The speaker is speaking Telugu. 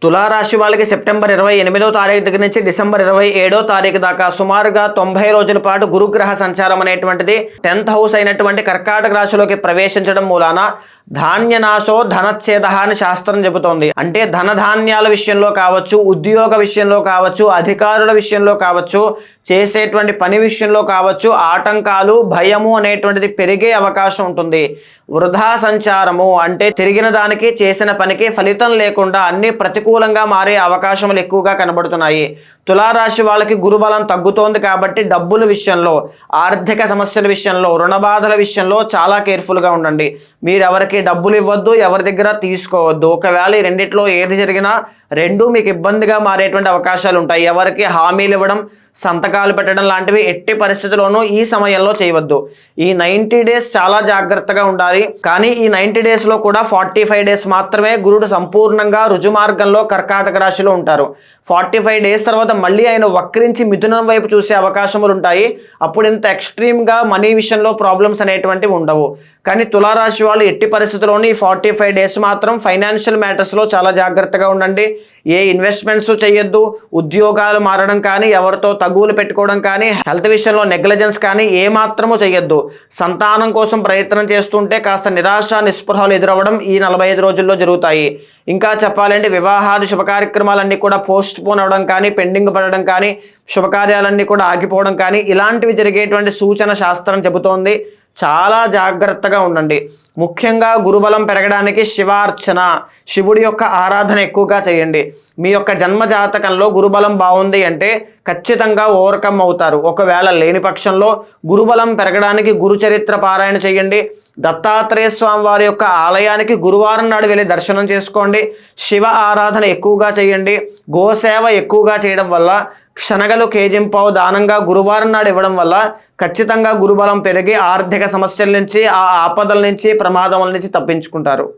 తులారాశి వాళ్ళకి సెప్టెంబర్ 28వ తారీఖు దగ్గర నుంచి డిసెంబర్ 27వ తారీఖు దాకా సుమారుగా 90 రోజుల పాటు గురుగ్రహ సంచారం అనేటువంటిది 10th హౌస్ అయినటువంటి కర్కాటక రాశిలోకి ప్రవేశించడం మూలాన ధాన్యనాశో ధనచ్ఛేద అని శాస్త్రం చెబుతోంది. అంటే ధనధాన్యాల విషయంలో కావచ్చు, ఉద్యోగ విషయంలో కావచ్చు, అధికారుల విషయంలో కావచ్చు, చేసేటువంటి పని విషయంలో కావచ్చు, ఆటంకాలు భయము అనేటువంటిది పెరిగే అవకాశం ఉంటుంది. వృధా సంచారము అంటే తిరిగిన దానికి చేసిన పనికి ఫలితం లేకుండా అన్ని ప్రతికూలంగా మారే అవకాశములు ఎక్కువగా కనబడుతున్నాయి. తులారాశి వాళ్ళకి గురుబలం తగ్గుతోంది కాబట్టి డబ్బుల విషయంలో, ఆర్థిక సమస్యల విషయంలో, రుణబాధల విషయంలో చాలా కేర్ఫుల్గా ఉండండి. మీరు ఎవరికి డబ్బులు ఇవ్వద్దు, ఎవరి దగ్గర తీసుకోవద్దు. ఒకవేళ ఈ రెండిట్లో ఏది జరిగినా రెండు మీకు ఇబ్బందిగా మారేటువంటి అవకాశాలు ఉంటాయి. ఎవరికి హామీలు ఇవ్వడం, సంతకాలు పెట్టడం లాంటివి ఎట్టి పరిస్థితుల్లోనూ ఈ సమయంలో చేయవద్దు. ఈ 90 డేస్ చాలా జాగ్రత్తగా ఉండాలి. కానీ ఈ 90 డేస్లో కూడా 45 డేస్ మాత్రమే గురుడు సంపూర్ణంగా రుజుమార్గంలో కర్కాటక రాశిలో ఉంటారు. 45 డేస్ తర్వాత మళ్ళీ ఆయన వక్రించి మిథునం వైపు చూసే అవకాశములు ఉంటాయి. అప్పుడు ఇంత ఎక్స్ట్రీమ్గా మనీ విషయంలో ప్రాబ్లమ్స్ అనేటువంటివి ఉండవు. కానీ తులారాశి వాళ్ళు ఎట్టి పరిస్థితుల్లోనూ ఈ 45 డేస్ మాత్రం ఫైనాన్షియల్ మ్యాటర్స్లో చాలా జాగ్రత్తగా ఉండండి. ఏ ఇన్వెస్ట్మెంట్స్ చేయొద్దు, ఉద్యోగాలు మారడం కానీ, ఎవరితో తగువులు పెట్టుకోవడం కానీ, హెల్త్ విషయంలో నెగ్లిజెన్స్ కానీ ఏమాత్రము చేయొద్దు. సంతానం కోసం ప్రయత్నం చేస్తుంటే కాస్త నిరాశ నిస్పృహలు ఎదురవ్వడం ఈ 45 రోజుల్లో జరుగుతాయి. ఇంకా చెప్పాలంటే వివాహాది శుభకార్యక్రమాలన్నీ కూడా పోస్ట్ పోన్ అవ్వడం కానీ, పెండింగ్ పడడం కానీ, శుభకార్యాలన్నీ కూడా ఆగిపోవడం కానీ ఇలాంటివి జరిగేటువంటి సూచన శాస్త్రం చెబుతోంది. చాలా జాగ్రత్తగా ఉండండి. ముఖ్యంగా గురుబలం పెరగడానికి శివార్చన, శివుడి యొక్క ఆరాధన ఎక్కువగా చేయండి. మీ యొక్క జన్మ జాతకంలో గురుబలం బాగుంది అంటే ఖచ్చితంగా ఓవర్కమ్ అవుతారు. ఒకవేళ లేని పక్షంలో గురుబలం పెరగడానికి గురుచరిత్ర పారాయణ చేయండి. దత్తాత్రేయ స్వామి వారి యొక్క ఆలయానికి గురువారం నాడు వెళ్ళి దర్శనం చేసుకోండి. శివ ఆరాధన ఎక్కువగా చేయండి. గోసేవ ఎక్కువగా చేయడం వల్ల, శనగలు కేజింపావు దానంగా గురువారం నాడు ఇవ్వడం వల్ల ఖచ్చితంగా గురుబలం పెరిగి ఆర్థిక సమస్యల నుంచి, ఆ ఆపదల నుంచి, ప్రమాదముల నుంచి తప్పించుకుంటారు.